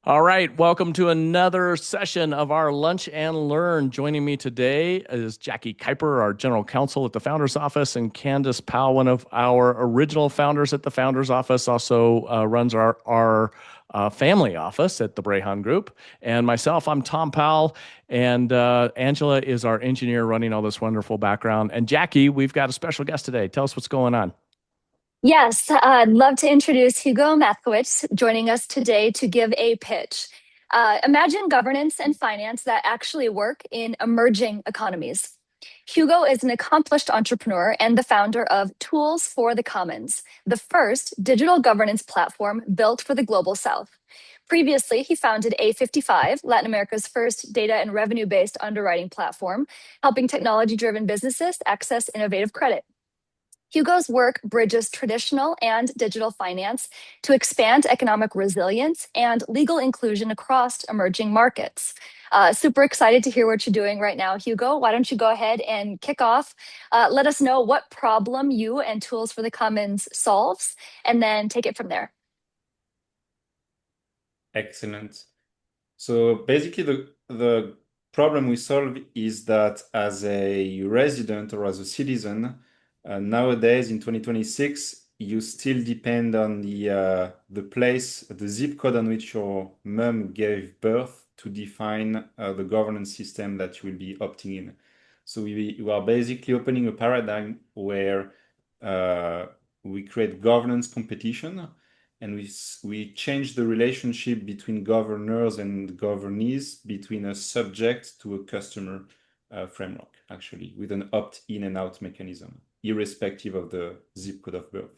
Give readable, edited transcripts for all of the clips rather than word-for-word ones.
All right, welcome to another session of our Lunch and Learn. Joining me today is Jackie Kuiper, our general counsel at the Founders Office, and Candace Powell, one of our original founders at the Founders Office, also runs our family office at the Brayhan Group. And myself, I'm Tom Powell, and Angela is our engineer running all this wonderful background. And Jackie, we've got a special guest today. Tell us what's going on. Yes, I'd love to introduce Hugo Matkowicz joining us today to give a pitch. Imagine governance and finance that actually work in emerging economies. Hugo is an accomplished entrepreneur and the founder of Tools for the Commons, the first digital governance platform built for the global south. Previously, he founded A55, Latin America's first data and revenue based underwriting platform, helping technology driven businesses access innovative credit. Hugo's work bridges traditional and digital finance to expand economic resilience and legal inclusion across emerging markets. Super excited to hear what you're doing right now, Hugo. Why don't you go ahead and kick off? Let us know what problem you and Tools for the Commons solves, and then take it from there. Excellent. So basically, the problem we solve is that as a resident or as a citizen, nowadays in 2026, you still depend on the place, the zip code on which your mom gave birth to define the governance system that you will be opting in. So we are basically opening a paradigm where we create governance competition, and we change the relationship between governors and governees, between a subject to a customer framework, actually, with an opt-in and out mechanism, irrespective of the zip code of birth.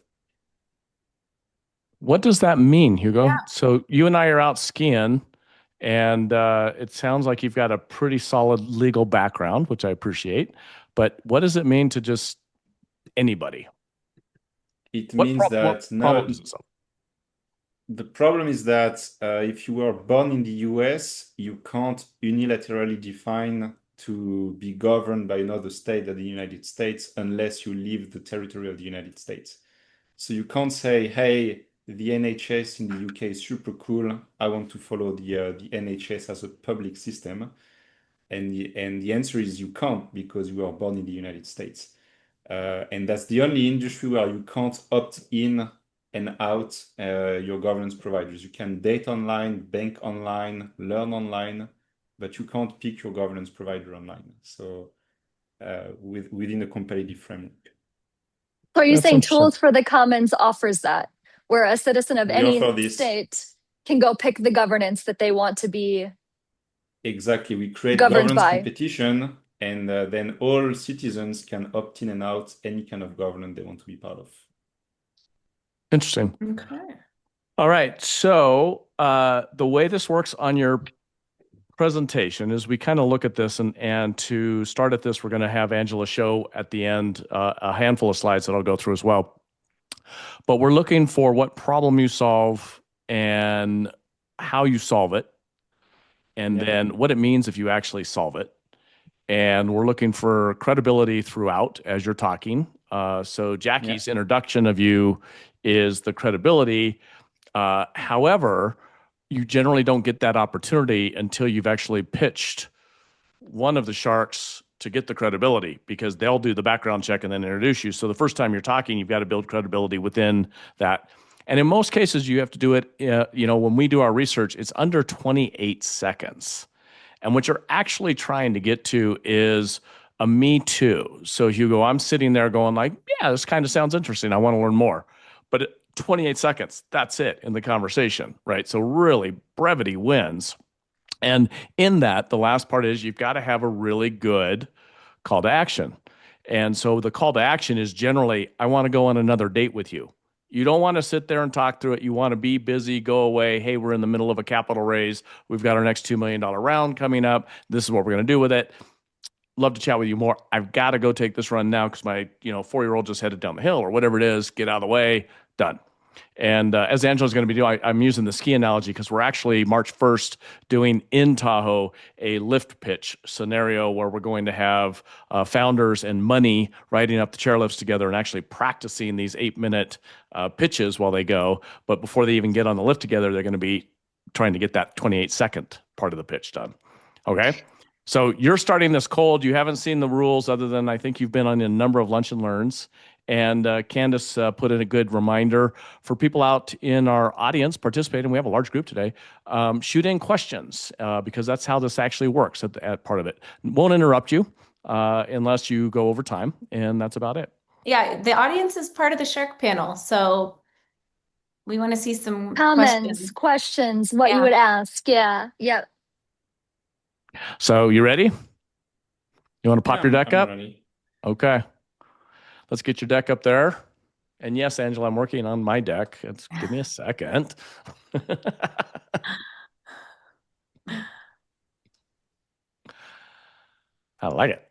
What does that mean, Hugo? Yeah. So you and I are out skiing, and it sounds like you've got a pretty solid legal background, which I appreciate. But what does it mean to just anybody? It What means that now problems is it? the problem is that if you were born in the US, you can't unilaterally define to be governed by another state than the United States unless you leave the territory of the United States. So you can't say, hey, the NHS in the UK is super cool. I want to follow the NHS as a public system. And the answer is you can't, because you are born in the United States. And that's the only industry where you can't opt in and out your governance providers. You can date online, bank online, learn online, but you can't pick your governance provider online. So within a competitive framework. So are you That's saying interesting. Tools for the Commons offers that, where a citizen of We any offer this. state can go pick the governance that they want to be Exactly. We create governed governance by? competition, and then all citizens can opt in and out any kind of governance they want to be part of. Interesting. Okay. All right. So the way this works on your presentation is we kind of look at this, and to start at this, we're going to have Angela show at the end a handful of slides that I'll go through as well. But we're looking for what problem you solve and how you solve it, and Yeah. then what it means if you actually solve it. And we're looking for credibility throughout as you're talking. So Jackie's introduction of you is the credibility. However, you generally don't get that opportunity until you've actually pitched one of the sharks to get the credibility, because they'll do the background check and then introduce you. So the first time you're talking, you've got to build credibility within that. And in most cases, you have to do it, when we do our research, it's under 28 seconds. And what you're actually trying to get to is a me too. So Hugo, I'm sitting there going like, yeah, this kind of sounds interesting. I want to learn more. But 28 seconds, that's it in the conversation, right? So really, brevity wins. And in that, the last part is you've got to have a really good call to action. And so the call to action is generally, I want to go on another date with you. You don't want to sit there and talk through it. You want to be busy, go away. Hey, we're in the middle of a capital raise. We've got our next $2 million round coming up. This is what we're going to do with it. Love to chat with you more. I've got to go take this run now because my 4-year-old just headed down the hill or whatever it is. Get out of the way. Done. And as Angela's going to be doing, I'm using the ski analogy because we're actually March 1st doing in Tahoe a lift pitch scenario where we're going to have founders and money riding up the chairlifts together and actually practicing these 8-minute pitches while they go. But before they even get on the lift together, they're going to be trying to get that 28-second part of the pitch done. Okay. So you're starting this cold. You haven't seen the rules other than I think you've been on a number of lunch and learns. And Candace put in a good reminder for people out in our audience participating. We have a large group today. Shoot in questions because that's how this actually works at part of it. Won't interrupt you unless you go over time. And that's about it. Yeah, the audience is part of the Shark panel, so we want to see some Comments, questions, what you would ask. Yeah. Yep. So you ready? You want to pop your deck I'm up? ready. Okay. Let's get your deck up there. And yes, Angela, I'm working on my deck. Give me a second. I like it.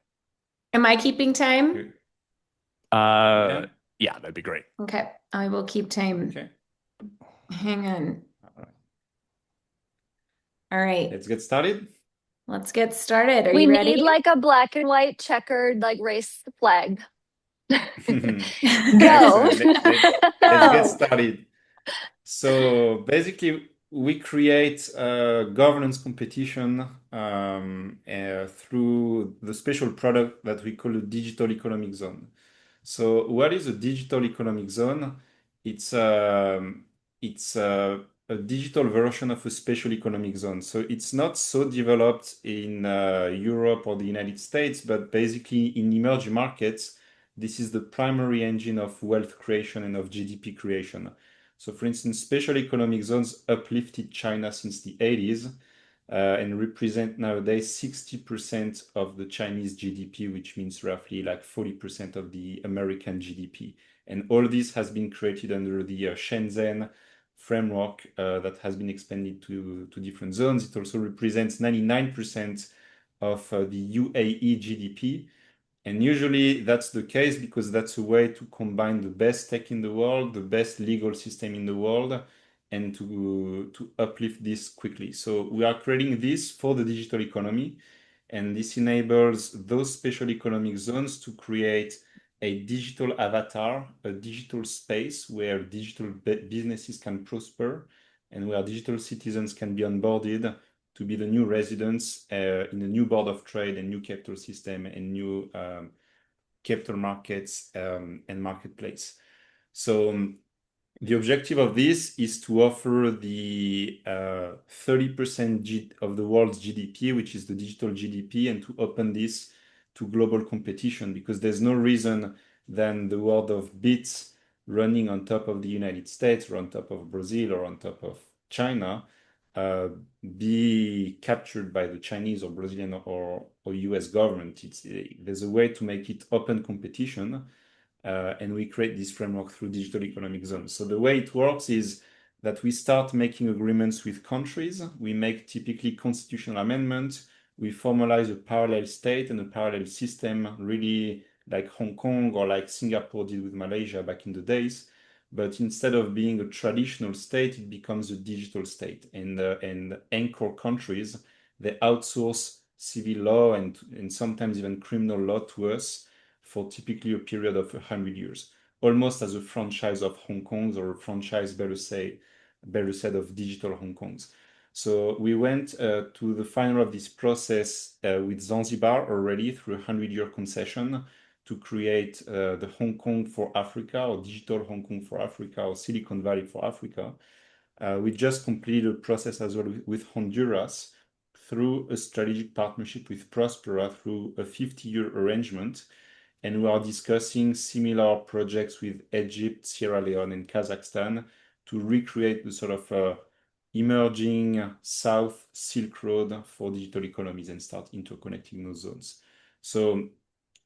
Am I keeping time? Yeah, that'd be great. Okay, I will keep time. Okay. Hang on. All right. Let's get started. Let's get started. Are We you ready? need like a black and white checkered, like race the flag. Go. Excellent. Let's get started. So basically, we create a governance competition through the special product that we call a digital economic zone. So what is a digital economic zone? It's a digital version of a special economic zone. So it's not so developed in Europe or the United States, but basically in emerging markets, this is the primary engine of wealth creation and of GDP creation. So for instance, special economic zones uplifted China since the 80s and represent nowadays 60% of the Chinese GDP, which means roughly like 40% of the American GDP. And all this has been created under the Shenzhen framework that has been expanded to different zones. It also represents 99% of the UAE GDP. And usually that's the case because that's a way to combine the best tech in the world, the best legal system in the world, and to uplift this quickly. So we are creating this for the digital economy, and this enables those special economic zones to create a digital avatar, a digital space where digital businesses can prosper and where digital citizens can be onboarded to be the new residents in a new board of trade and new capital system and new capital markets and marketplace. So the objective of this is to offer the 30% of the world's GDP, which is the digital GDP, and to open this to global competition, because there's no reason than the world of bits running on top of the United States or on top of Brazil or on top of China be captured by the Chinese or Brazilian or US government. There's a way to make it open competition, and we create this framework through digital economic zones. So the way it works is that we start making agreements with countries. We make typically constitutional amendments. We formalize a parallel state and a parallel system, really like Hong Kong or like Singapore did with Malaysia back in the days. But instead of being a traditional state, it becomes a digital state. And anchor countries, they outsource civil law and sometimes even criminal law to us for typically a period of 100 years, almost as a franchise of Hong Kongs or a franchise, better said, of digital Hong Kongs. So we went to the final of this process with Zanzibar already through a 100-year concession to create the Hong Kong for Africa, or digital Hong Kong for Africa, or Silicon Valley for Africa. We just completed a process as well with Honduras through a strategic partnership with Prospera through a 50-year arrangement. And we are discussing similar projects with Egypt, Sierra Leone, and Kazakhstan to recreate the sort of emerging South Silk Road for digital economies and start interconnecting those zones. So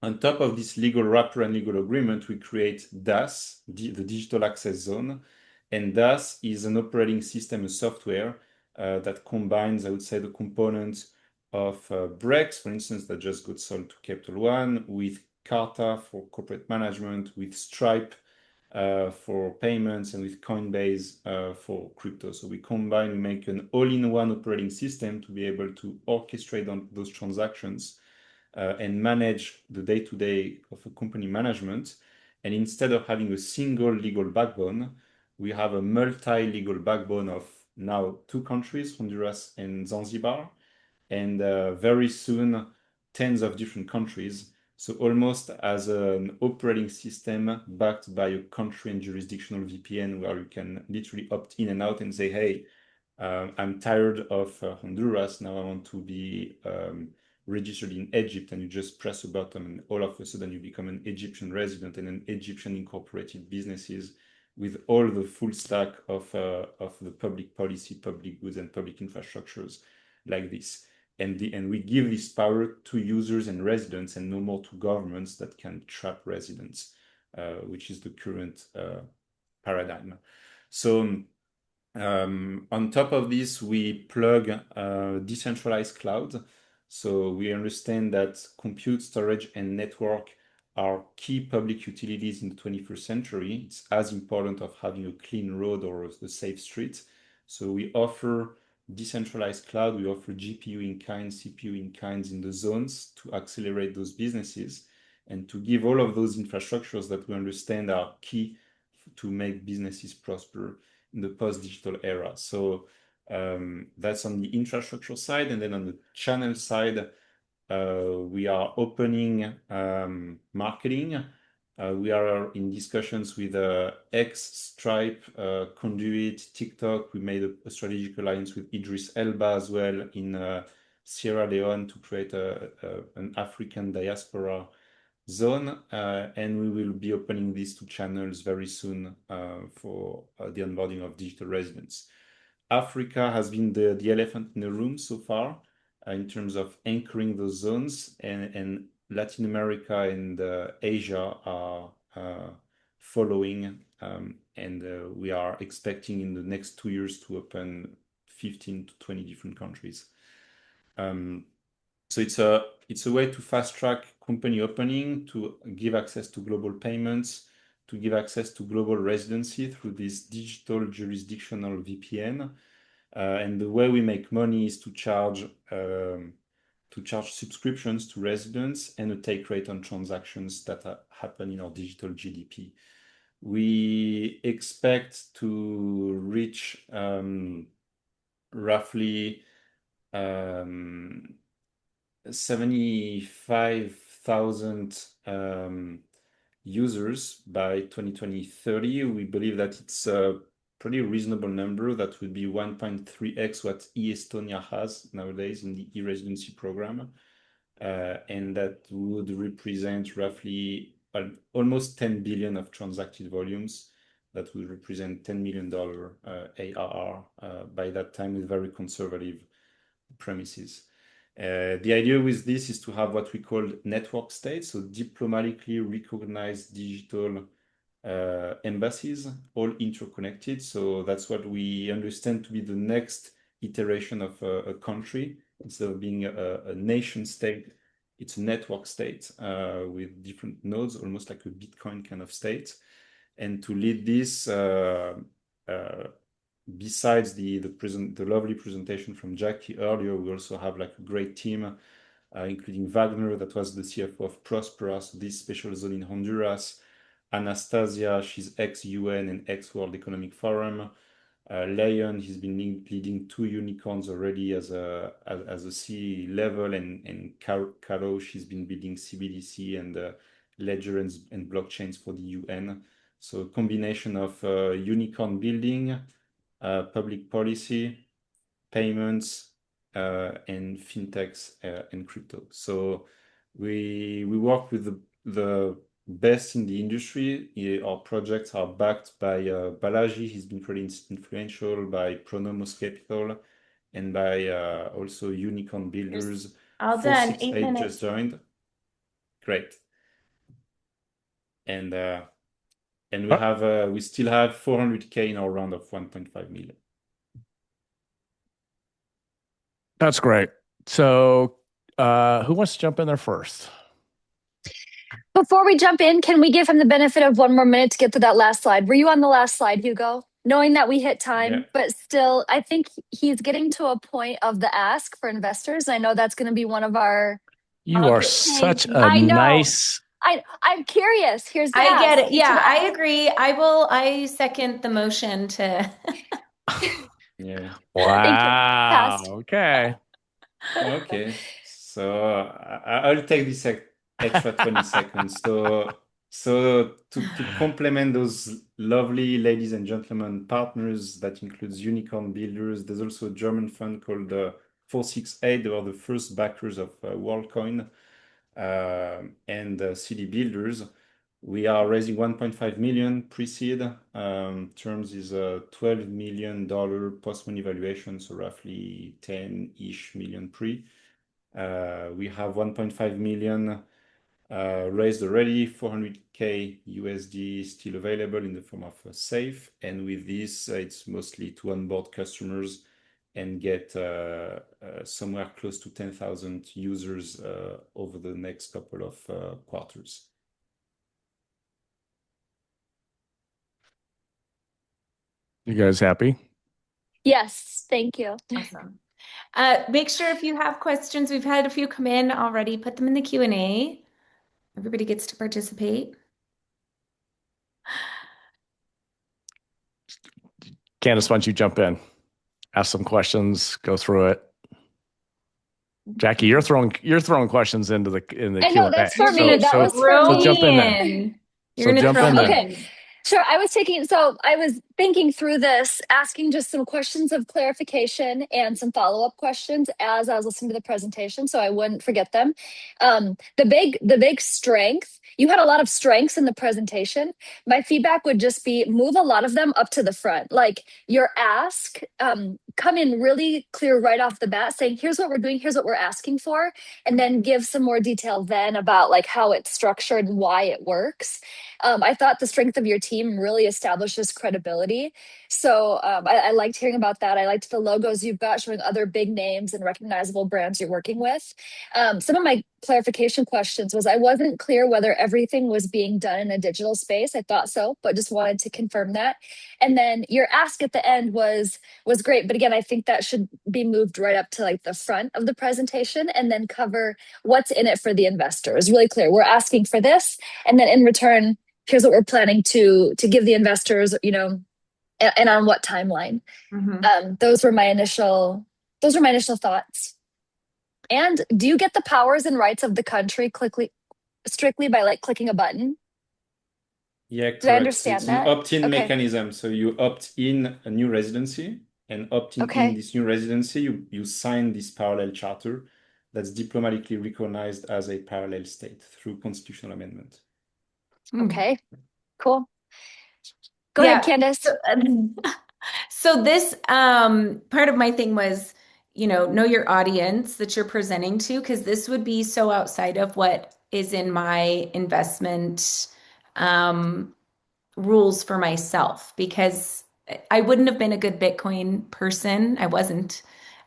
on top of this legal wrapper and legal agreement, we create DAS, the Digital Access Zone. And DAS is an operating system, a software that combines, I would say, the components of Brex, for instance, that just got sold to Capital One, with Carta for corporate management, with Stripe for payments, and with Coinbase for crypto. So we combine, we make an all-in-one operating system to be able to orchestrate on those transactions and manage the day-to-day of a company management. And instead of having a single legal backbone, we have a multi-legal backbone of now 2 countries, Honduras and Zanzibar, and very soon tens of different countries. So almost as an operating system backed by a country and jurisdictional VPN where you can literally opt in and out and say, hey, I'm tired of Honduras. Now I want to be registered in Egypt, and you just press a button and all of a sudden you become an Egyptian resident and an Egyptian incorporated businesses with all the full stack of the public policy, public goods, and public infrastructures like this. And we give this power to users and residents and no more to governments that can trap residents, which is the current paradigm. So on top of this, we plug decentralized cloud. So we understand that compute, storage, and network are key public utilities in the 21st century. It's as important of having a clean road or a safe street. So we offer decentralized cloud. We offer GPU in kind, CPU in kinds in the zones to accelerate those businesses and to give all of those infrastructures that we understand are key to make businesses prosper in the post-digital era. So that's on the infrastructure side. And then on the channel side, we are opening marketing. We are in discussions with X, Stripe, Conduit, TikTok. We made a strategic alliance with Idris Elba as well in Sierra Leone to create an African diaspora zone, and we will be opening these 2 channels very soon for the onboarding of digital residents. Africa has been the elephant in the room so far in terms of anchoring those zones, and Latin America and Asia are following, and we are expecting in the next 2 years to open 15 to 20 different countries. So it's a way to fast track company opening, to give access to global payments, to give access to global residency through this digital jurisdictional VPN. And the way we make money is to charge subscriptions to residents and a take rate on transactions that happen in our digital GDP. We expect to reach roughly 75,000 users by 2030. We believe that it's a pretty reasonable number. That would be 1.3x what Estonia has nowadays in the e-residency program. And that would represent roughly almost 10 billion of transacted volumes. That would represent $10 million ARR by that time with very conservative premises. The idea with this is to have what we call network states, so diplomatically recognized digital embassies, all interconnected. So that's what we understand to be the next iteration of a country. Instead of being a nation state, it's a network state with different nodes, almost like a Bitcoin kind of state. And to lead this, besides the lovely presentation from Jackie earlier, we also have like a great team, including Wagner, that was the CFO of Prospera, so this special zone in Honduras. Anastasia, she's ex-UN and ex-World Economic Forum. Leon, he's been leading 2 unicorns already as a C level, and Caro, she's been building CBDC and ledger and blockchains for the UN. So a combination of unicorn building, public policy, payments, and fintechs and crypto. So we work with the best in the industry. Our projects are backed by Balaji. He's been pretty influential, by Pronomos Capital, and by also unicorn builders. All done. 8 468 minutes. just joined. Great. And we still have 400K in our round of 1.5 million. That's great. So who wants to jump in there first? Before we jump in, can we give him the benefit of 1 more minute to get to that last slide? Were you on the last slide, Hugo? Knowing that we hit time, Yeah. but still, I think he's getting to a point of the ask for investors. I know that's going to be one of our. You are Okay, such a I know. nice. I'm curious. Here's the I get ask. it. Yeah, I agree. I second the motion to Yeah. Thank you. Wow. Passed. Okay. Okay. So I'll take this extra 20 seconds. So to complement those lovely ladies and gentlemen partners, that includes unicorn builders. There's also a German fund called 468. They were the first backers of WorldCoin and CD builders. We are raising 1.5 million pre-seed. Terms is a $12 million post-money valuation, so roughly 10-ish million pre. We have 1.5 million raised already, 400K USD still available in the form of a safe. And with this, it's mostly to onboard customers and get somewhere close to 10,000 users over the next couple of quarters. You guys happy? Yes, thank you. Awesome. Make sure if you have questions, we've had a few come in already, put them in the Q&A. Everybody gets to participate. Candace, why don't you jump in? Ask some questions, go through it. Jackie, you're throwing questions into the I Q&A. know, that's for me. That was for Throw me. So jump in there. in. So You're gonna jump throw in there. Okay. Sure. I was thinking through this, asking just some questions of clarification and some follow-up questions as I was listening to the presentation, so I wouldn't forget them. The big strength, you had a lot of strengths in the presentation. My feedback would just be move a lot of them up to the front. Like your ask, come in really clear right off the bat, saying, here's what we're doing, here's what we're asking for, and then give some more detail then about like how it's structured and why it works. I thought the strength of your team really establishes credibility. So I liked hearing about that. I liked the logos you've got showing other big names and recognizable brands you're working with. Some of my clarification questions was I wasn't clear whether everything was being done in a digital space. I thought so, but just wanted to confirm that. And then your ask at the end was great. But again, I think that should be moved right up to like the front of the presentation and then cover what's in it for the investors. Really clear. We're asking for this. And then in return, here's what we're planning to give the investors, and on what timeline. Those were my initial thoughts. And do you get the powers and rights of the country strictly by like clicking a button? Yeah, Did I correct. So understand it's an that? opt-in Okay. mechanism. So you opt in a new residency, and opting in Okay. this new residency, you sign this parallel charter that's diplomatically recognized as a parallel state through constitutional amendment. Okay. Cool. Go ahead, Candace. So this part of my thing was, know your audience that you're presenting to, because this would be so outside of what is in my investment rules for myself, because I wouldn't have been a good Bitcoin person. I wasn't.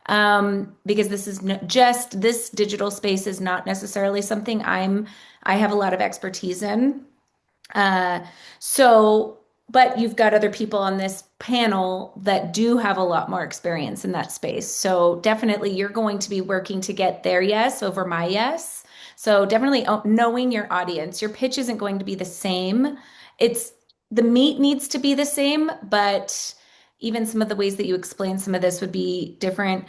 Because this is this digital space is not necessarily something I have a lot of expertise in. But you've got other people on this panel that do have a lot more experience in that space. So definitely you're going to be working to get their yes over my yes. So definitely knowing your audience. Your pitch isn't going to be the same. The meat needs to be the same, but even some of the ways that you explain some of this would be different.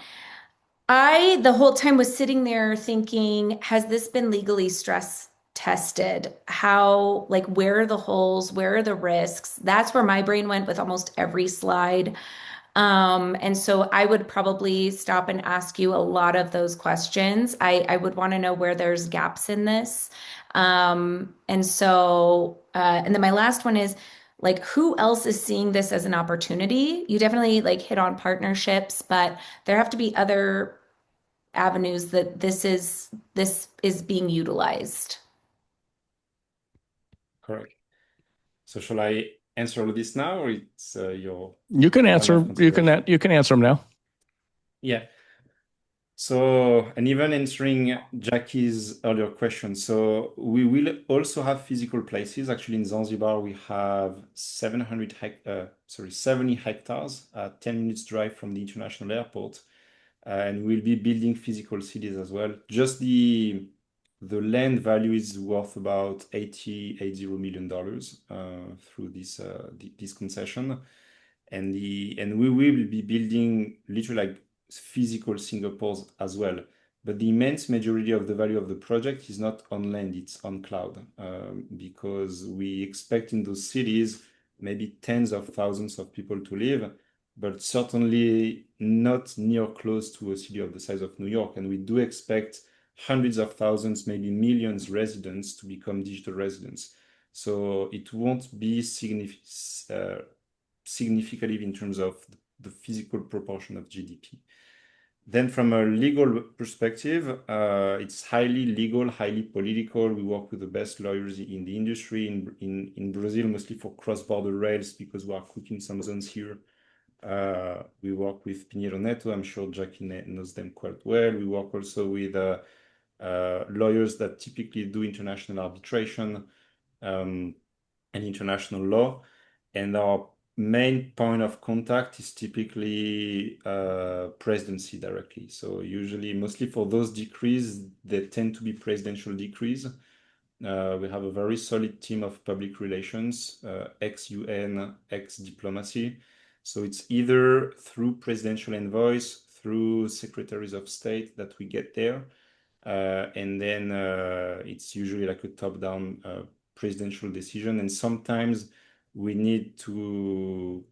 I, the whole time, was sitting there thinking, has this been legally stress tested? How, like, where are the holes? Where are the risks? That's where my brain went with almost every slide. And so I would probably stop and ask you a lot of those questions. I would want to know where there's gaps in this. And then my last one is, like, who else is seeing this as an opportunity? You definitely like hit on partnerships, but there have to be other avenues that this is being utilized. Correct. So shall I answer all of this now, or it's your You can answer. You can answer them now. Yeah. So, and even answering Jackie's earlier question, so we will also have physical places. Actually, in Zanzibar, we have 70 hectares, 10 minutes drive from the international airport, and we'll be building physical cities as well. Just the land value is worth about $80 million through this concession. and we will be building literally like physical Singapores as well. But the immense majority of the value of the project is not on land, it's on cloud, because we expect in those cities maybe tens of thousands of people to live, but certainly not near close to a city of the size of New York. And we do expect hundreds of thousands, maybe millions residents to become digital residents. So it won't be significantly in terms of the physical proportion of GDP. Then from a legal perspective, it's highly legal, highly political. We work with the best lawyers in the industry in Brazil, mostly for cross-border rails, because we are cooking some zones here. We work with Pinheiro Neto. I'm sure Jackie knows them quite well. We work also with lawyers that typically do international arbitration and international law. And our main point of contact is typically presidency directly. So usually, mostly for those decrees, they tend to be presidential decrees. We have a very solid team of public relations, ex-UN, ex-diplomacy. So it's either through presidential envoys, through secretaries of state that we get there. And then it's usually like a top-down presidential decision. And sometimes we need to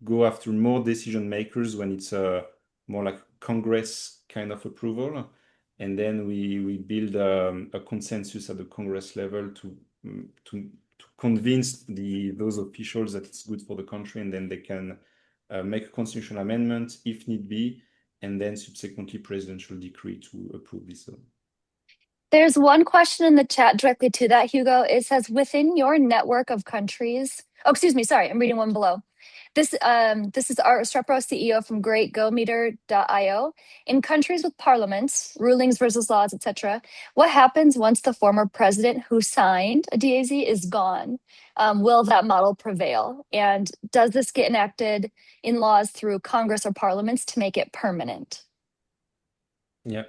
go after more decision makers when it's more like Congress kind of approval. And then we build a consensus at the Congress level to convince those officials that it's good for the country, and then they can make a constitutional amendment if need be, and then subsequently presidential decree to approve this. There's one question in the chat directly to that, Hugo. It says, within your network of countries, oh, excuse me, sorry, I'm reading one below. This is Art Restrepo, CEO from GreatGoMeter.io. In countries with parliaments, rulings versus laws, etc., what happens once the former president who signed a DAZ is gone? Will that model prevail? And does this get enacted in laws through Congress or parliaments to make it permanent? Yeah.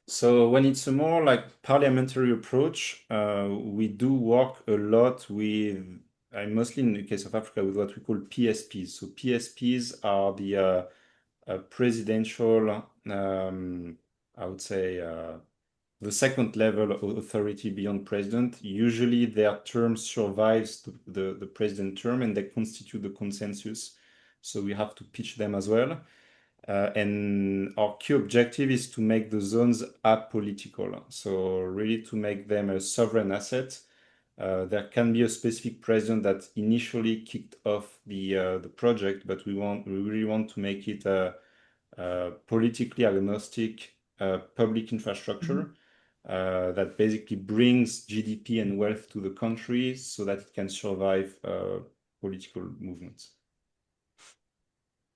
So when it's a more like parliamentary approach, we do work a lot with, mostly in the case of Africa, with what we call PSPs. So PSPs are the presidential, I would say, the second level of authority beyond president. Usually their term survives the president term, and they constitute the consensus. So we have to pitch them as well. And our key objective is to make the zones apolitical. So really to make them a sovereign asset. There can be a specific president that initially kicked off the project, but we really want to make it a politically agnostic public infrastructure that basically brings GDP and wealth to the country so that it can survive political movements.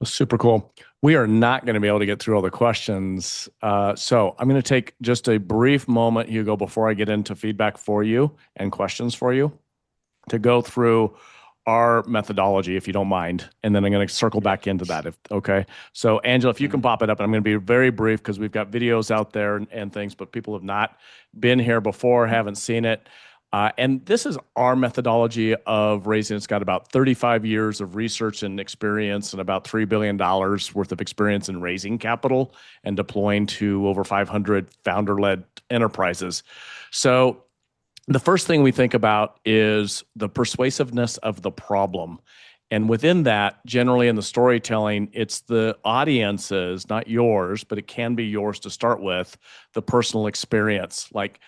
Super cool. We are not going to be able to get through all the questions. So I'm going to take just a brief moment, Hugo, before I get into feedback for you and questions for you, to go through our methodology, if you don't mind. And then I'm going to circle back into that. Okay. So Angela, if you can pop it up, and I'm going to be very brief because we've got videos out there and things, but people have not been here before, haven't seen it. And this is our methodology of raising. It's got about 35 years of research and experience and about $3 billion worth of experience in raising capital and deploying to over 500 founder-led enterprises. So the first thing we think about is the persuasiveness of the problem. And within that, generally in the storytelling, it's the audience's, not yours, but it can be yours to start with, the personal experience. Like,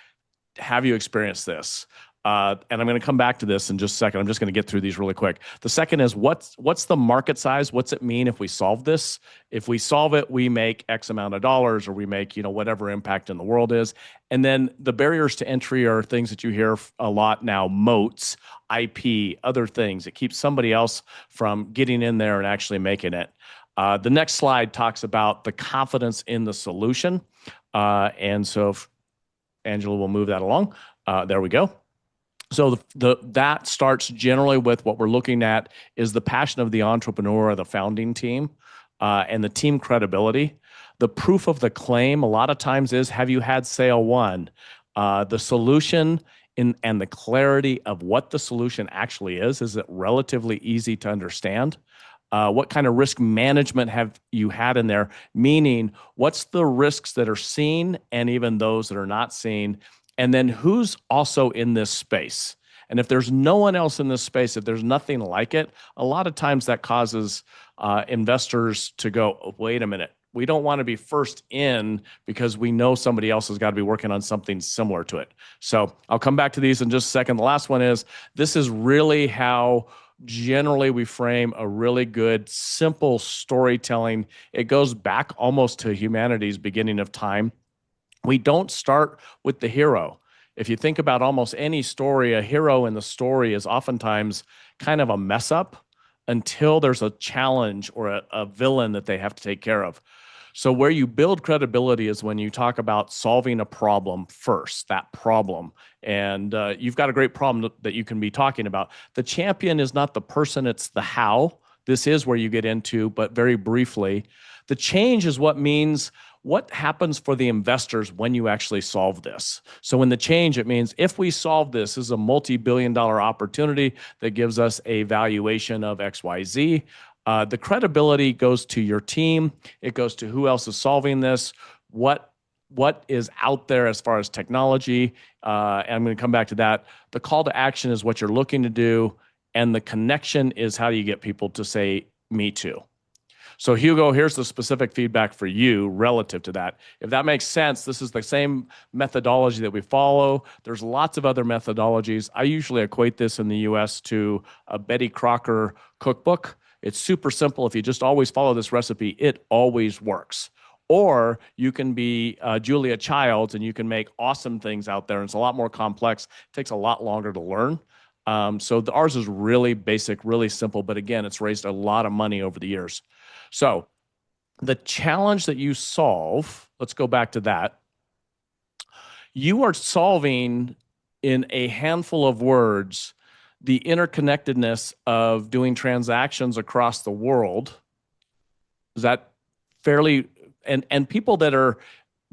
have you experienced this? And I'm going to come back to this in just a second. I'm just going to get through these really quick. The second is what's the market size? What's it mean if we solve this? If we solve it, we make X amount of dollars, or we make, whatever impact in the world is. And then the barriers to entry are things that you hear a lot now: moats, IP, other things. It keeps somebody else from getting in there and actually making it. The next slide talks about the confidence in the solution. And so if Angela will move that along. There we go. So that starts generally with what we're looking at is the passion of the entrepreneur or the founding team, and the team credibility. The proof of the claim a lot of times is, have you had sale one? The solution and the clarity of what the solution actually is it relatively easy to understand? What kind of risk management have you had in there? Meaning, what's the risks that are seen and even those that are not seen? And then who's also in this space? And if there's no one else in this space, if there's nothing like it, a lot of times that causes investors to go, oh, wait a minute. We don't want to be first in because we know somebody else has got to be working on something similar to it. So I'll come back to these in just a second. The last one is, this is really how generally we frame a really good, simple storytelling. It goes back almost to humanity's beginning of time. We don't start with the hero. If you think about almost any story, a hero in the story is oftentimes kind of a mess up until there's a challenge or a villain that they have to take care of. So where you build credibility is when you talk about solving a problem first, that problem. And you've got a great problem that you can be talking about. The champion is not the person, it's the how. This is where you get into, but very briefly. The change is what happens for the investors when you actually solve this. So in the change, it means if we solve this is a multi-billion-dollar opportunity that gives us a valuation of XYZ. The credibility goes to your team. It goes to who else is solving this, what is out there as far as technology. And I'm going to come back to that. The call to action is what you're looking to do. And the connection is how do you get people to say, me too. So Hugo, here's the specific feedback for you relative to that. If that makes sense, this is the same methodology that we follow. There's lots of other methodologies. I usually equate this in the US to a Betty Crocker cookbook. It's super simple. If you just always follow this recipe, it always works. Or you can be Julia Childs and you can make awesome things out there. And it's a lot more complex. It takes a lot longer to learn. So ours is really basic, really simple. But again, it's raised a lot of money over the years. So the challenge that you solve, let's go back to that. You are solving in a handful of words the interconnectedness of doing transactions across the world. Is that fairly, and people that are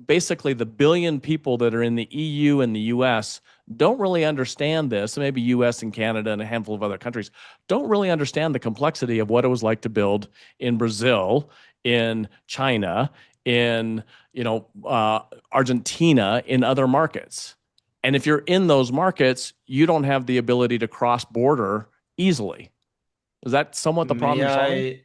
basically the billion people that are in the EU and the US don't really understand this, maybe US and Canada and a handful of other countries, don't really understand the complexity of what it was like to build in Brazil, in China, in Argentina, in other markets. And if you're in those markets, you don't have the ability to cross border easily. Is that somewhat the problem you're solving?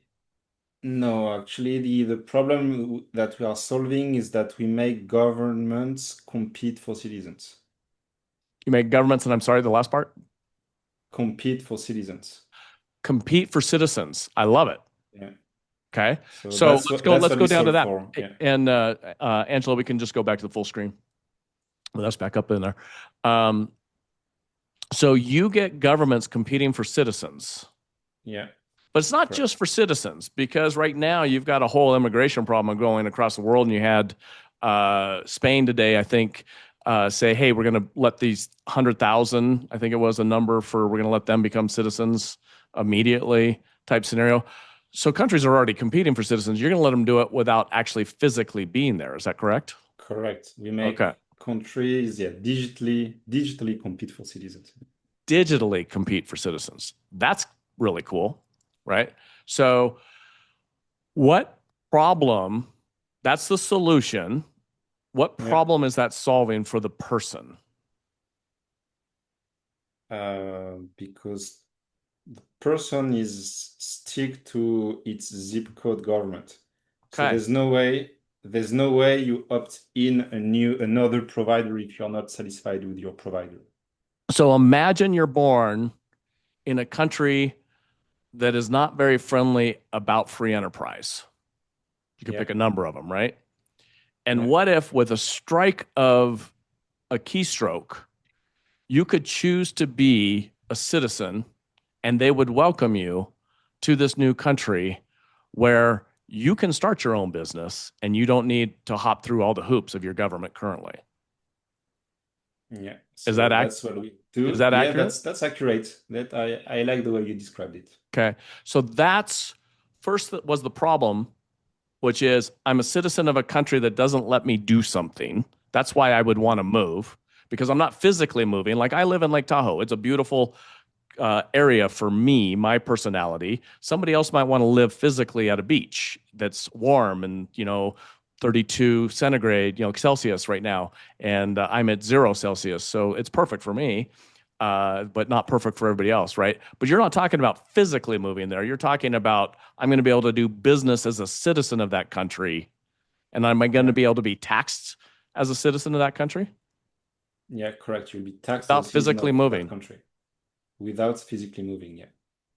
No, actually, the problem that we are solving is that we make governments compete for citizens. You make governments, and I'm sorry, the last part? Compete for citizens. Compete for citizens. I love it. Yeah. Okay. So So that's let's what go we down to solve that. for. Yeah. And Angela, we can just go back to the full screen. Well, that's back up in there. So you get governments competing for citizens. Yeah. But it's not Correct. just for citizens, because right now you've got a whole immigration problem going across the world. And you had Spain today, I think, say, hey, we're going to let these 100,000, I think it was a number for, we're going to let them become citizens immediately type scenario. So countries are already competing for citizens. You're going to let them do it without actually physically being there. Is that correct? Correct. We make Okay. countries, digitally compete for citizens. Digitally compete for citizens. That's really cool, right? So what problem, that's the solution. What Yeah. problem is that solving for the person? Because the person is stick to its zip code government. So Okay. there's no way you opt in another provider if you're not satisfied with your provider. So imagine you're born in a country that is not very friendly about free enterprise. You could Yeah. pick a number of them, right? And Yeah. what if with a strike of a keystroke, you could choose to be a citizen and they would welcome you to this new country where you can start your own business and you don't need to hop through all the hoops of your government currently. Yeah. Is that that's what we do. is that Yeah, accurate? that's accurate. That I like the way you described it. Okay. So that's first that was the problem, which is I'm a citizen of a country that doesn't let me do something. That's why I would want to move, because I'm not physically moving. Like I live in Lake Tahoe. It's a beautiful area for me, my personality. Somebody else might want to live physically at a beach that's warm and, 32 centigrade, Celsius right now. And I'm at 0 Celsius. So it's perfect for me, but not perfect for everybody else, right? But you're not talking about physically moving there. You're talking about, I'm going to be able to do business as a citizen of that country. And am I going to be able to be taxed as a citizen of that country? Yeah, correct. You'll be taxed as Without a citizen physically of that moving. country without physically moving. Yeah.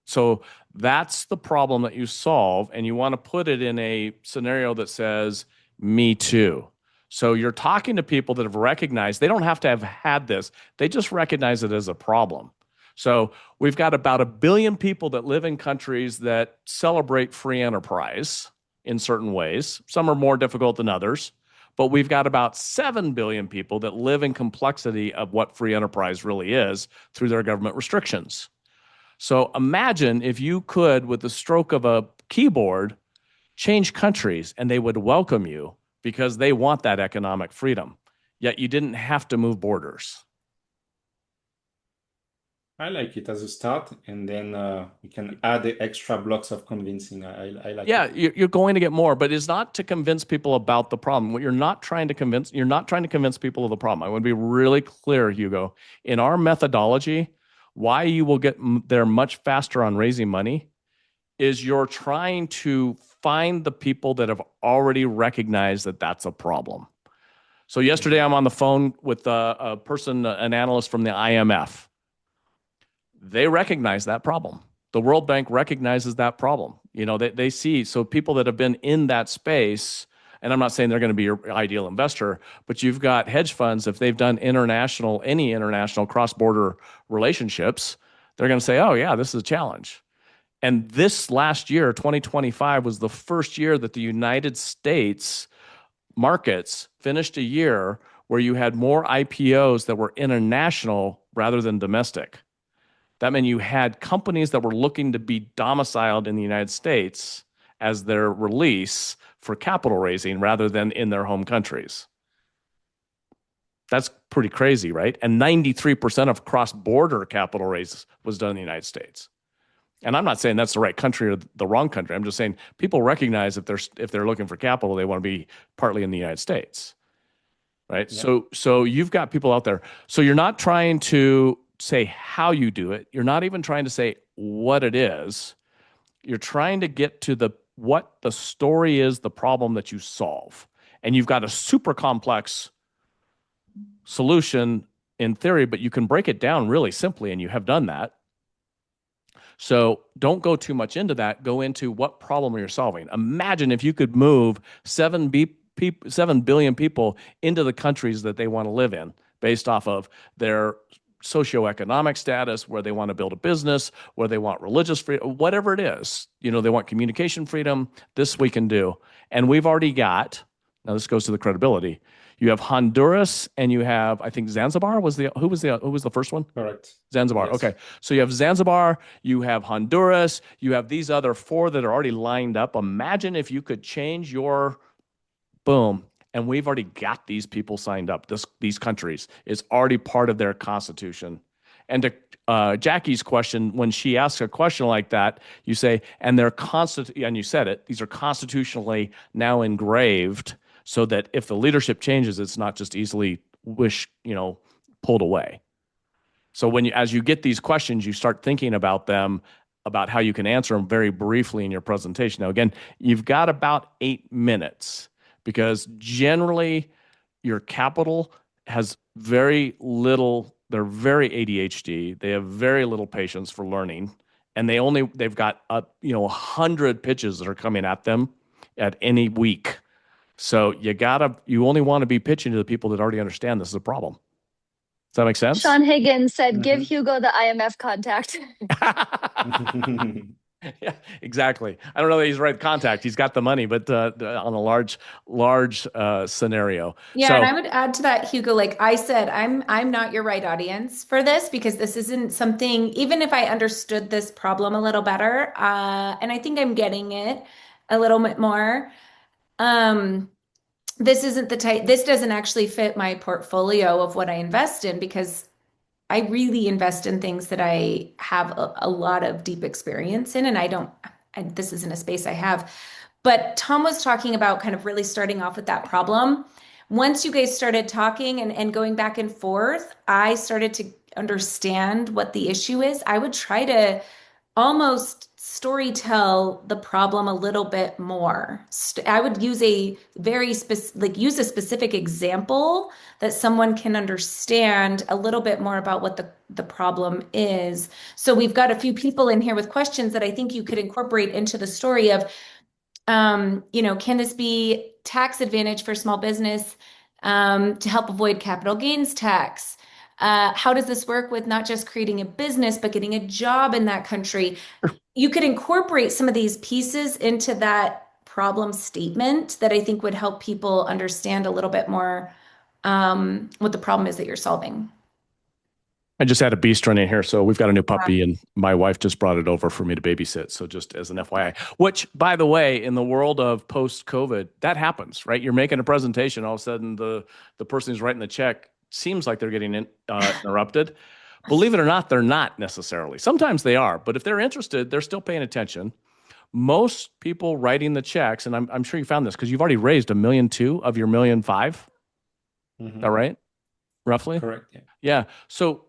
So that's the problem that you solve, and you want to put it in a scenario that says, me too. So you're talking to people that have recognized, they don't have to have had this, they just recognize it as a problem. So we've got about 1 billion people that live in countries that celebrate free enterprise in certain ways. Some are more difficult than others, but we've got about 7 billion people that live in complexity of what free enterprise really is through their government restrictions. So imagine if you could, with the stroke of a keyboard, change countries and they would welcome you because they want that economic freedom. Yet you didn't have to move borders. I like it as a start, and then we can add the extra blocks of convincing. I like Yeah, it. you're going to get more, but it's not to convince people about the problem. What you're not trying to convince people of the problem. I want to be really clear, Hugo. In our methodology, why you will get there much faster on raising money is you're trying to find the people that have already recognized that that's a problem. So yesterday I'm on the phone with a person, an analyst from the IMF. They recognize that problem. The World Bank recognizes that problem. They see, so people that have been in that space, and I'm not saying they're going to be your ideal investor, but you've got hedge funds, if they've done any international cross-border relationships, they're going to say, oh yeah, this is a challenge. And this last year, 2025, was the first year that the United States markets finished a year where you had more IPOs that were international rather than domestic. That meant you had companies that were looking to be domiciled in the United States as their release for capital raising rather than in their home countries. That's pretty crazy, right? And 93% of cross-border capital raises was done in the United States. And I'm not saying that's the right country or the wrong country. I'm just saying people recognize if they're looking for capital, they want to be partly in the United States, right? Yeah. So you've got people out there. So you're not trying to say how you do it. You're not even trying to say what it is. You're trying to get to what the story is, the problem that you solve. And you've got a super complex solution in theory, but you can break it down really simply, and you have done that. So don't go too much into that. Go into what problem you're solving. Imagine if you could move 7 billion people into the countries that they want to live in based off of their socioeconomic status, where they want to build a business, where they want religious freedom, whatever it is. They want communication freedom. This we can do. And we've already got, now this goes to the credibility. You have Honduras and you have, I think Zanzibar who was the first one? Correct. Zanzibar. Yes. Okay. So you have Zanzibar, you have Honduras, you have these other 4 that are already lined up. Imagine if you could change your boom, and we've already got these people signed up. These countries is already part of their constitution. And to Jackie's question, when she asks a question like that, you say, and you said it, these are constitutionally now engraved, so that if the leadership changes, it's not just easily pulled away. So as you get these questions, you start thinking about them, about how you can answer them very briefly in your presentation. Now, again, you've got about 8 minutes, because generally your capital has very little, they're very ADHD. They have very little patience for learning. And they've got 100 pitches that are coming at them at any week. So you only want to be pitching to the people that already understand this is a problem. Does that make sense? Sean Higgins said, give Hugo the IMF contact. Yeah, exactly. I don't know that he's the right contact. He's got the money, but on a large scenario. Yeah, and I would add to that, Hugo, like I said, I'm not your right audience for this, because this isn't something, even if I understood this problem a little better, and I think I'm getting it a little bit more. This isn't this doesn't actually fit my portfolio of what I invest in, because I really invest in things that I have a lot of deep experience in, and this isn't a space I have. But Tom was talking about kind of really starting off with that problem. Once you guys started talking and going back and forth, I started to understand what the issue is. I would try to almost story tell the problem a little bit more. I would use a very specific, like use a specific example that someone can understand a little bit more about what the problem is. So we've got a few people in here with questions that I think you could incorporate into the story of, can this be tax advantage for small business to help avoid capital gains tax? How does this work with not just creating a business, but getting a job in that country? You could incorporate some of these pieces into that problem statement that I think would help people understand a little bit more what the problem is that you're solving. I just had a beast run in here. So we've got a new puppy and my wife just brought it over for me to babysit. So just as an FYI, which by the way, in the world of post-COVID, that happens, right? You're making a presentation. All of a sudden the person who's writing the check seems like they're getting interrupted. Believe it or not, they're not necessarily. Sometimes they are, but if they're interested, they're still paying attention. Most people writing the checks, and I'm sure you found this because you've already raised $1.2 million of your $1.5 million. Is that right? Roughly? Correct. Yeah. Yeah. So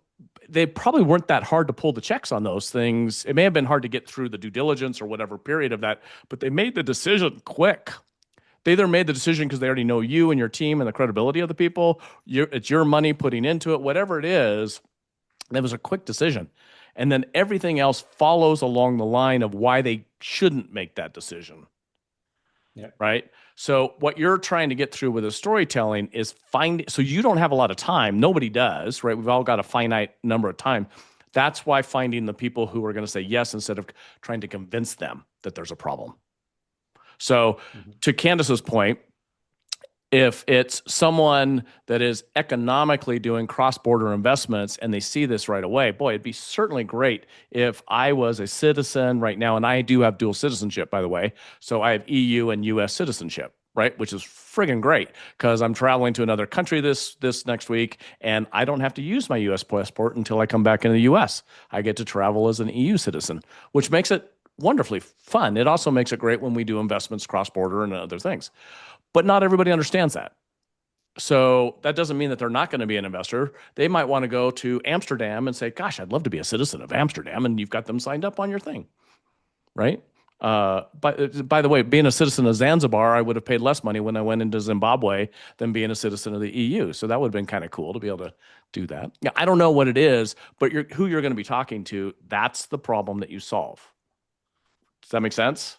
they probably weren't that hard to pull the checks on those things. It may have been hard to get through the due diligence or whatever period of that, but they made the decision quick. They either made the decision because they already know you and your team and the credibility of the people. It's your money putting into it, whatever it is. That was a quick decision. And then everything else follows along the line of why they shouldn't make that decision. Yeah. Right. So what you're trying to get through with the storytelling is so you don't have a lot of time. Nobody does, right? We've all got a finite number of time. That's why finding the people who are going to say yes instead of trying to convince them that there's a problem. So to Candace's point, if it's someone that is economically doing cross-border investments and they see this right away, boy, it'd be certainly great if I was a citizen right now, and I do have dual citizenship, by the way. So I have EU and US citizenship, right? Which is friggin' great because I'm traveling to another country this next week and I don't have to use my US passport until I come back into the US. I get to travel as an EU citizen, which makes it wonderfully fun. It also makes it great when we do investments cross-border and other things. But not everybody understands that. So that doesn't mean that they're not going to be an investor. They might want to go to Amsterdam and say, gosh, I'd love to be a citizen of Amsterdam. And you've got them signed up on your thing, right? By the way, being a citizen of Zanzibar, I would have paid less money when I went into Zimbabwe than being a citizen of the EU. So that would have been kind of cool to be able to do that. Now, I don't know what it is, but who you're going to be talking to, that's the problem that you solve. Does that make sense?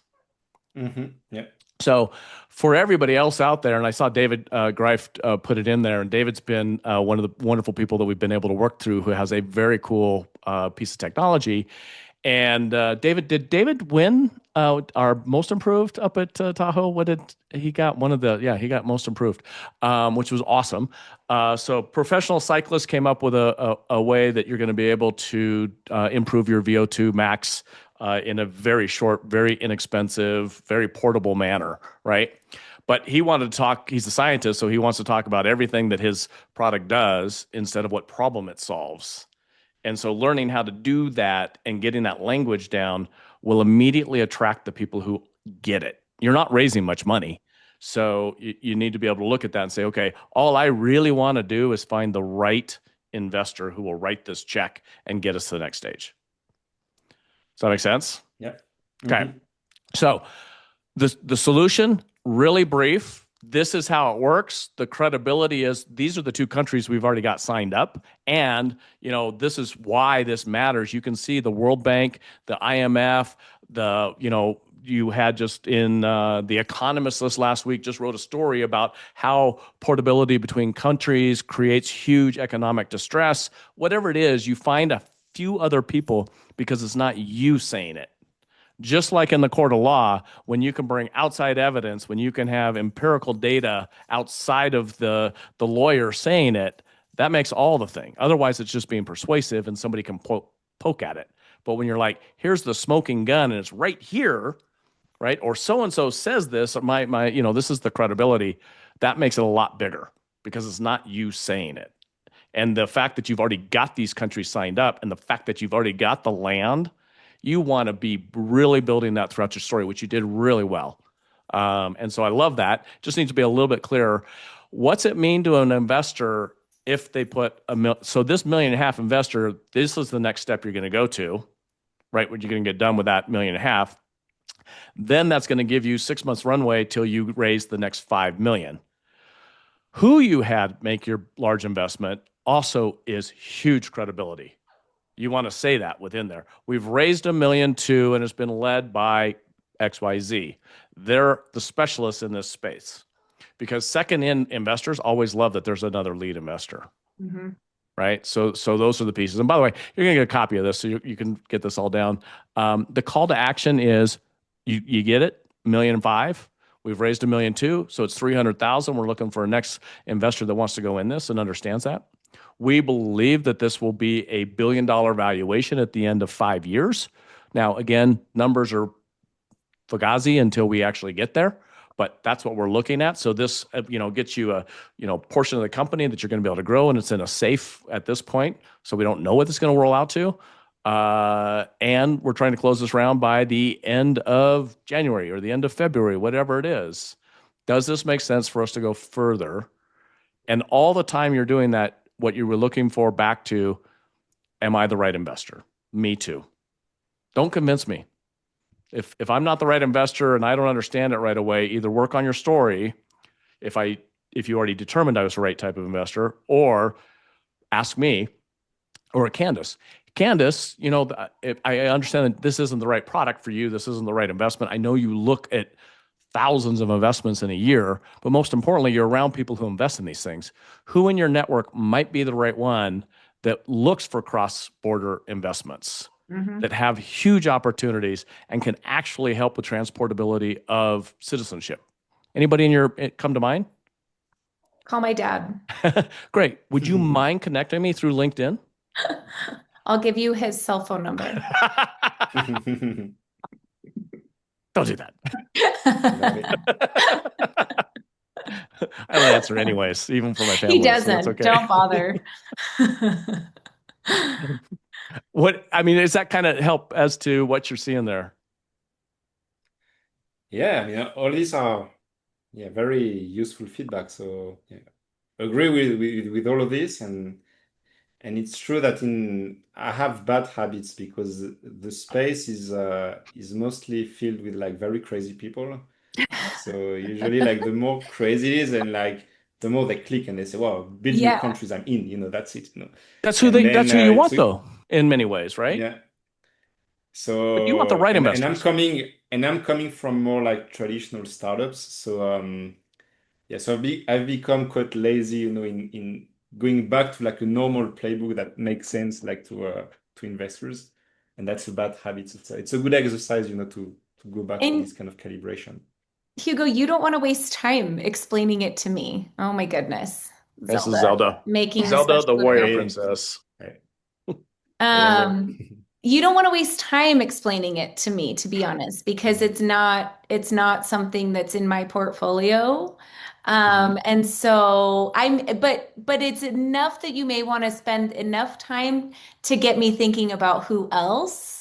Mm-hmm. Yeah. So for everybody else out there, and I saw David Greif put it in there, and David's been one of the wonderful people that we've been able to work through who has a very cool piece of technology. And did David win our most improved up at Tahoe? What did he got? He got most improved, which was awesome. So Professional Cyclists came up with a way that you're going to be able to improve your VO2 max in a very short, very inexpensive, very portable manner, right? But he wanted to talk, he's a scientist, so he wants to talk about everything that his product does instead of what problem it solves. And so learning how to do that and getting that language down will immediately attract the people who get it. You're not raising much money. So you need to be able to look at that and say, okay, all I really want to do is find the right investor who will write this check and get us to the next stage. Does that make sense? Yeah. Okay. Mm-hmm. So the solution, really brief. This is how it works. The credibility is these are the two countries we've already got signed up. And, this is why this matters. You can see the World Bank, the IMF, you had just in The Economist this last week just wrote a story about how portability between countries creates huge economic distress. Whatever it is, you find a few other people because it's not you saying it. Just like in the court of law, when you can bring outside evidence, when you can have empirical data outside of the lawyer saying it, that makes all the thing. Otherwise, it's just being persuasive and somebody can poke at it. But when you're like, here's the smoking gun and it's right here, right? Or so-and-so says this, or this is the credibility, that makes it a lot bigger because it's not you saying it. And the fact that you've already got these countries signed up and the fact that you've already got the land, you want to be really building that throughout your story, which you did really well. And so I love that. Just needs to be a little bit clearer. What's it mean to an investor if they put so this $1.5 million investor, this is the next step you're going to go to, right? When you're going to get done with that $1.5 million, then that's going to give you 6 months runway till you raise the next 5 million. Who you had make your large investment also is huge credibility. You want to say that within there. We've raised $1.2 million and it's been led by XYZ. They're the specialists in this space because second in investors always love that there's another lead investor. Mm-hmm. Right. So those are the pieces. And by the way, you're going to get a copy of this so you can get this all down. The call to action is you get it, $1.5 million. We've raised $1.2 million, so it's $300,000. We're looking for a next investor that wants to go in this and understands that. We believe that this will be a $1 billion valuation at the end of 5 years. Now, again, numbers are fugazi until we actually get there, but that's what we're looking at. So this, gets you a, portion of the company that you're going to be able to grow, and it's in a safe at this point. So we don't know what it's going to roll out to. And we're trying to close this round by the end of January or the end of February, whatever it is. Does this make sense for us to go further? And all the time you're doing that, what you were looking for back to, am I the right investor? Me too. Don't convince me. If I'm not the right investor and I don't understand it right away, either work on your story if you already determined I was the right type of investor, or ask me or Candace. Candace, I understand that this isn't the right product for you. This isn't the right investment. I know you look at thousands of investments in a year, but most importantly, you're around people who invest in these things. Who in your network might be the right one that looks for cross-border investments that have huge opportunities and can actually help with transportability of citizenship? Anybody come to mind? Call my dad. Great. Would you mind connecting me through LinkedIn? I'll give you his cell phone number. Don't do that. I don't answer anyways, even for my family. He doesn't. So okay. Don't bother. Does that kind of help as to what you're seeing there? Yeah, all these are very useful feedback. So agree with all of this, and it's true that I have bad habits because the space is mostly filled with like very crazy people. So usually like the more crazy it is, and like the more they click and they say, "Wow, build new countries I'm in." That's it. That's who you want though, in many ways, right? Yeah. So but you want the right investors. And I'm coming from more like traditional startups. So so I've become quite lazy, in going back to like a normal playbook that makes sense like to investors. And that's a bad habit. It's a good exercise, to go back to this kind of calibration. Hugo, you don't want to waste time explaining it to me. Oh my goodness. This is Zelda. Making Zelda the warrior princess. You don't want to waste time explaining it to me, to be honest, because it's not something that's in my portfolio. And so but it's enough that you may want to spend enough time to get me thinking about who else.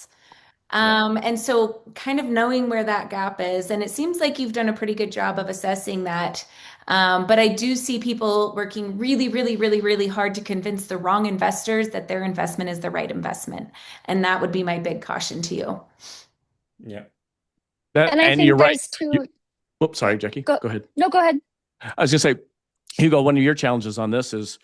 And so kind of knowing where that gap is, and it seems like you've done a pretty good job of assessing that. But I do see people working really, really, really, really hard to convince the wrong investors that their investment is the right investment. And that would be my big caution to you. Yeah. And I think you're right. Oops, sorry, Jackie. Go ahead. No, go ahead. I was going to say, Hugo, one of your challenges on this is,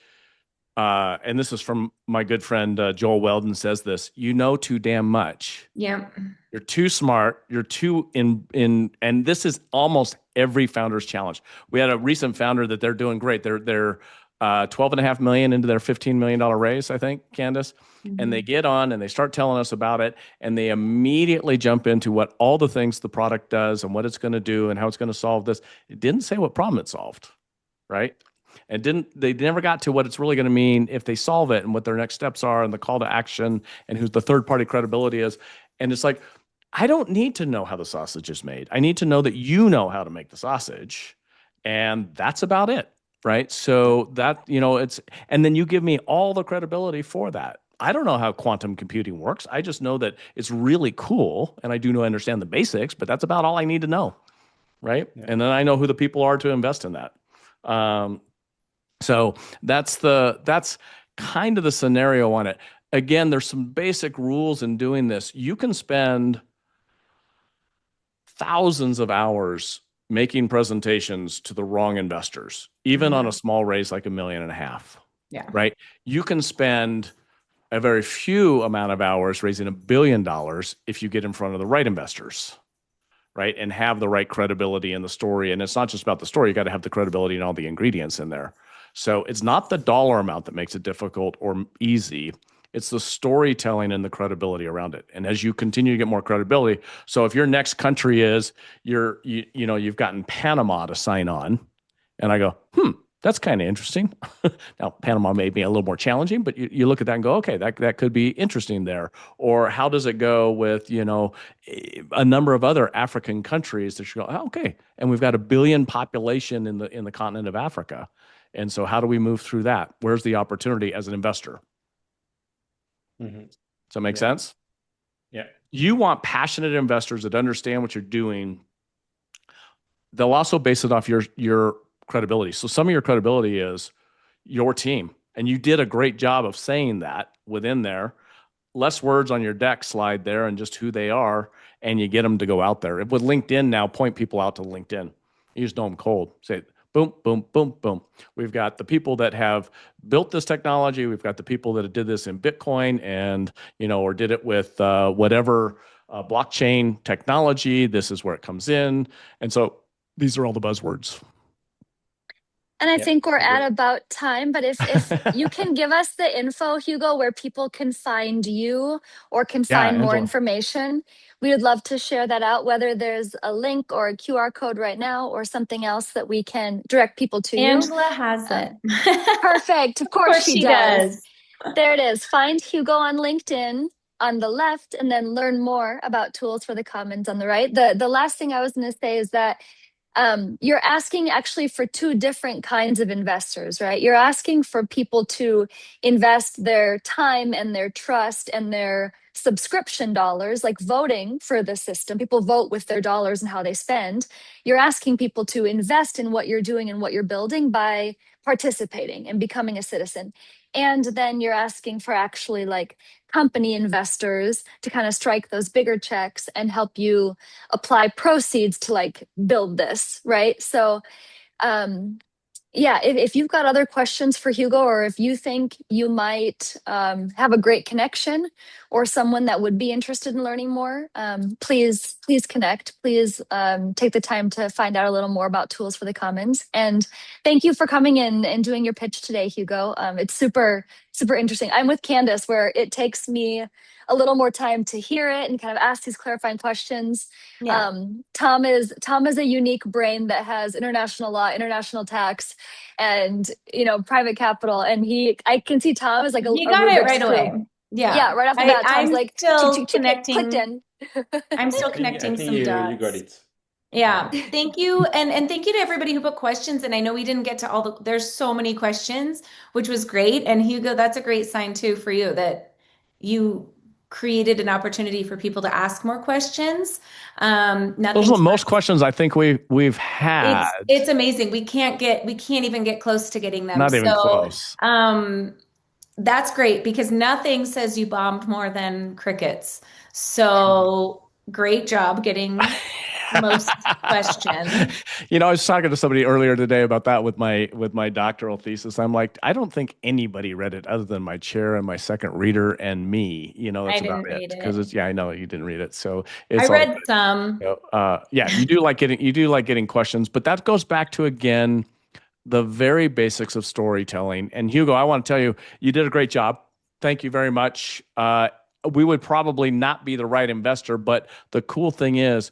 and this is from my good friend Joel Weldon says this, you know too damn much. Yeah. You're too smart. You're too and this is almost every founder's challenge. We had a recent founder that they're doing great. They're 12.5 million into their $15 million raise, I think, Candace. Mm-hmm. And they get on and they start telling us about it. And they immediately jump into what all the things the product does and what it's going to do and how it's going to solve this. It didn't say what problem it solved, right? And they never got to what it's really going to mean if they solve it and what their next steps are and the call to action and who the third party credibility is. And it's like, I don't need to know how the sausage is made. I need to know that you know how to make the sausage. And that's about it. right? So that, and then you give me all the credibility for that. I don't know how quantum computing works. I just know that it's really cool, and I do understand the basics, but that's about all I need to know, right? Yeah. And then I know who the people are to invest in that. So that's kind of the scenario on it. Again, there's some basic rules in doing this. You can spend thousands of hours making presentations to the wrong investors, even on a small raise like $1.5 million. Yeah. Right? You can spend a very few amount of hours raising $1 billion if you get in front of the right investors, right? And have the right credibility in the story. And it's not just about the story, you got to have the credibility and all the ingredients in there. So it's not the dollar amount that makes it difficult or easy. It's the storytelling and the credibility around it. And as you continue to get more credibility, so if your next country is you've gotten Panama to sign on, and I go, that's kind of interesting. Now, Panama may be a little more challenging, but you look at that and go, okay, that could be interesting there. Or how does it go with, a number of other African countries that you go, oh, okay, and we've got 1 billion population in the continent of Africa. And so how do we move through that? Where's the opportunity as an investor? Does that make sense? Yeah. You want passionate investors that understand what you're doing. They'll also base it off your credibility. So some of your credibility is your team. And you did a great job of saying that within there. Less words on your deck slide there and just who they are, and you get them to go out there. With LinkedIn now, point people out to LinkedIn. You just know them cold. Say, boom, boom, boom, boom. We've got the people that have built this technology. We've got the people that did this in Bitcoin and, or did it with whatever blockchain technology. This is where it comes in. And so these are all the buzzwords. And I think we're at about time, but if you can give us the info, Hugo, where people can find you or can find more information, we would love to share that out, whether there's a link or a QR code right now or something else that we can direct people to you. Angela has it. Perfect. Of course she does. There it is. Find Hugo on LinkedIn on the left and then learn more about tools for the commons on the right. The last thing I was going to say is that you're asking actually for two different kinds of investors, right? You're asking for people to invest their time and their trust and their subscription dollars, like voting for the system. People vote with their dollars and how they spend. You're asking people to invest in what you're doing and what you're building by participating and becoming a citizen. And then you're asking for actually like company investors to kind of strike those bigger checks and help you apply proceeds to like build this, right? So if you've got other questions for Hugo, or if you think you might have a great connection or someone that would be interested in learning more, please connect. Please take the time to find out a little more about tools for the commons. And thank you for coming in and doing your pitch today, Hugo. It's super interesting. I'm with Candace, where it takes me a little more time to hear it and kind of ask these clarifying questions. Yeah. Tom is a unique brain that has international law, international tax, and private capital. And I can see Tom is like he got it right away. Yeah, right off the bat. Tom's like still connecting. Clicked in. I'm still connecting some dots. You got it. Yeah, thank you. And thank you to everybody who put questions. And I know we didn't get to there's so many questions, which was great. And Hugo, that's a great sign too for you that you created an opportunity for people to ask more questions. Those are the most questions I think we've had. It's amazing. We can't even get close to getting them. Not even close. That's great because nothing says you bombed more than crickets. So great job getting most questions. I was talking to somebody earlier today about that with my doctoral thesis. I'm like, I don't think anybody read it other than my chair and my second reader and me. That's about it. Because I know you didn't read it. So I read some. You do like getting questions, but that goes back to again the very basics of storytelling. And Hugo, I want to tell you, you did a great job. Thank you very much. We would probably not be the right investor, but the cool thing is,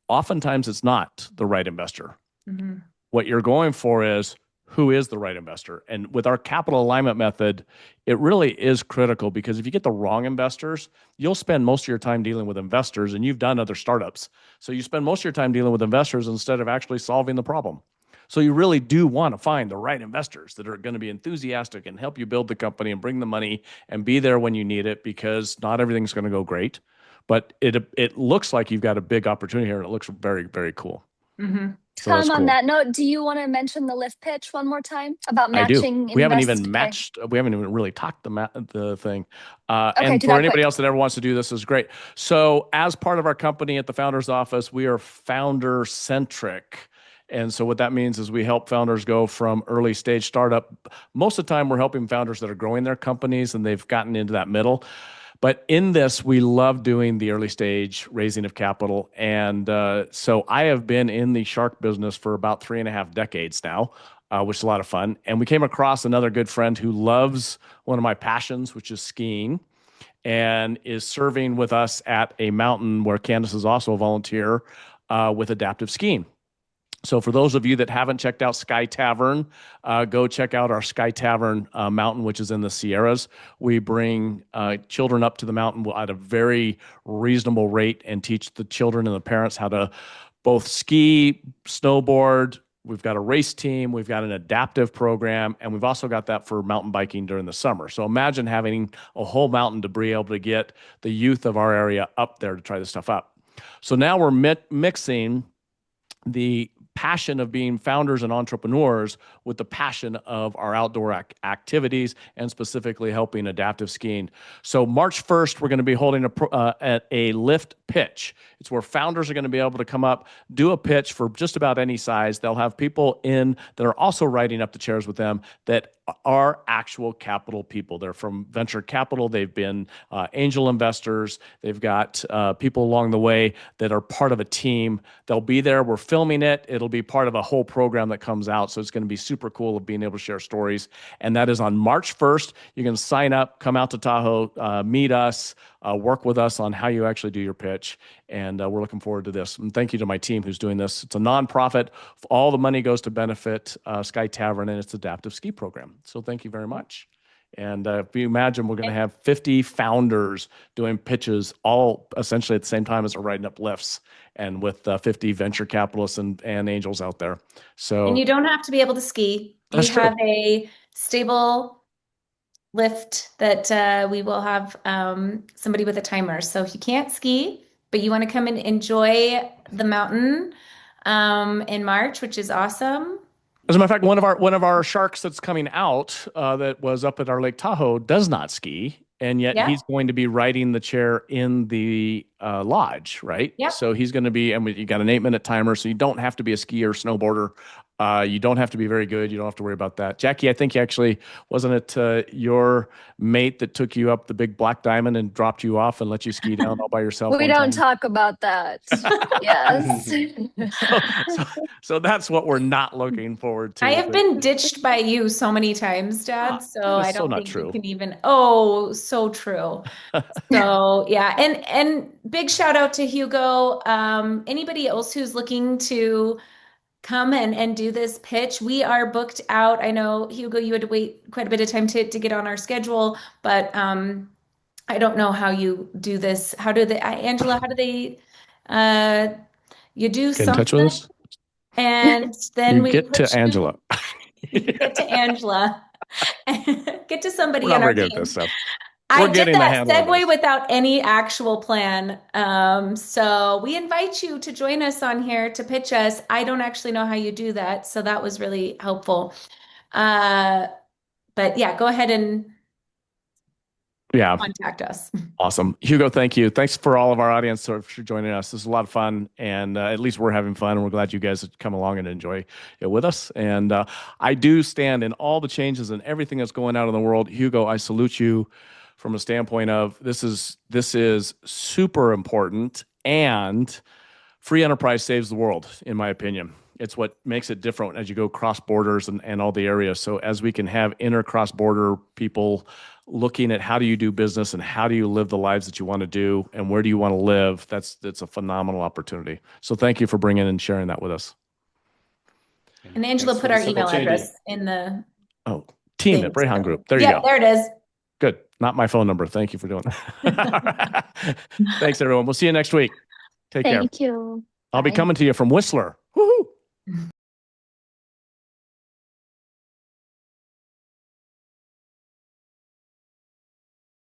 oftentimes it's not the right investor. Mm-hmm. What you're going for is who is the right investor. And with our capital alignment method, it really is critical because if you get the wrong investors, you'll spend most of your time dealing with investors, and you've done other startups. So you spend most of your time dealing with investors instead of actually solving the problem. So you really do want to find the right investors that are going to be enthusiastic and help you build the company and bring the money and be there when you need it, because not everything's going to go great. But it looks like you've got a big opportunity here, and it looks very, very cool. Mm-hmm. So that's Tom, on cool. that note, do you want to mention the lift pitch one more time about I do. matching We haven't invest? even matched. We haven't even really talked the thing. Okay, and do for that anybody quick. else that ever wants to do this, is great. So as part of our company at the Founders Office, we are founder centric. And so what that means is we help founders go from early stage startup. Most of the time, we're helping founders that are growing their companies and they've gotten into that middle. But in this, we love doing the early stage raising of capital. And so I have been in the shark business for about 3.5 decades now, which is a lot of fun. And we came across another good friend who loves one of my passions, which is skiing, and is serving with us at a mountain where Candace is also a volunteer with adaptive skiing. So for those of you that haven't checked out Sky Tavern, go check out our Sky Tavern mountain, which is in the Sierras. We bring children up to the mountain at a very reasonable rate and teach the children and the parents how to both ski, snowboard. We've got a race team. We've got an adaptive program, and we've also got that for mountain biking during the summer. So imagine having a whole mountain to be able to get the youth of our area up there to try this stuff up. So now we're mixing the passion of being founders and entrepreneurs with the passion of our outdoor activities, and specifically helping adaptive skiing. So March 1st, we're going to be holding a lift pitch. It's where founders are going to be able to come up, do a pitch for just about any size. They'll have people in that are also riding up the chairs with them that are actual capital people. They're from venture capital. They've been angel investors. They've got people along the way that are part of a team. They'll be there. We're filming it. It'll be part of a whole program that comes out. So it's going to be super cool of being able to share stories. And that is on March 1st. You can sign up, come out to Tahoe, meet us, work with us on how you actually do your pitch. And we're looking forward to this. And thank you to my team who's doing this. It's a nonprofit. All the money goes to benefit Sky Tavern and its adaptive ski program. So thank you very much. And if you imagine, we're going to have 50 founders doing pitches all essentially at the same time as they're riding up lifts, and with 50 venture capitalists and angels out there. So, And you don't have to be able to ski. You That's true. have a stable lift that we will have somebody with a timer. So if you can't ski, but you want to come and enjoy the mountain in March, which is awesome. As a matter of fact, one of our sharks that's coming out that was up at our Lake Tahoe does not ski, and yet he's going to be riding the chair in the lodge, right? Yep. So he's going to be, and you got an 8-minute timer, so you don't have to be a skier or snowboarder. You don't have to be very good. You don't have to worry about that. Jackie, I think wasn't it your mate that took you up the big black diamond and dropped you off and let you ski down all by yourself? We don't talk about that. Yes. So that's what we're not looking forward to. I have been ditched by you so many times, Dad. So I don't think you can even. Oh, so true. So yeah, and big shout out to Hugo. Anybody else who's looking to come and do this pitch, we are booked out. I know, Hugo, you had to wait quite a bit of time to get on our schedule, but I don't know how you do this. How do they, Angela, how do they, you do Get in touch with us? And then we get to Angela. Get to Angela. Get to somebody We're not on our very good team. at this stuff. I We're did getting the that handle of segue this. without any actual plan. So we invite you to join us on here to pitch us. I don't actually know how you do that, so that was really helpful. But yeah, go ahead and contact us. Awesome. Hugo, thank you. Thanks for all of our audience for joining us. This is a lot of fun, and at least we're having fun, and we're glad you guys have come along and enjoy it with us. And I do stand in all the changes and everything that's going out in the world. Hugo, I salute you from a standpoint of this is super important, and free enterprise saves the world, in my opinion. It's what makes it different as you go cross borders and all the areas. So as we can have cross border people looking at how do you do business and how do you live the lives that you want to do and where do you want to live, that's a phenomenal opportunity. So thank you for bringing and sharing that with us. And Angela put our email address in the team at Brayhan Group. There you go. There it is. Good. Not my phone number. Thank you for doing it. Thanks, everyone. We'll see you next week. Take care. Thank you. I'll be coming to you from Whistler. Woohoo!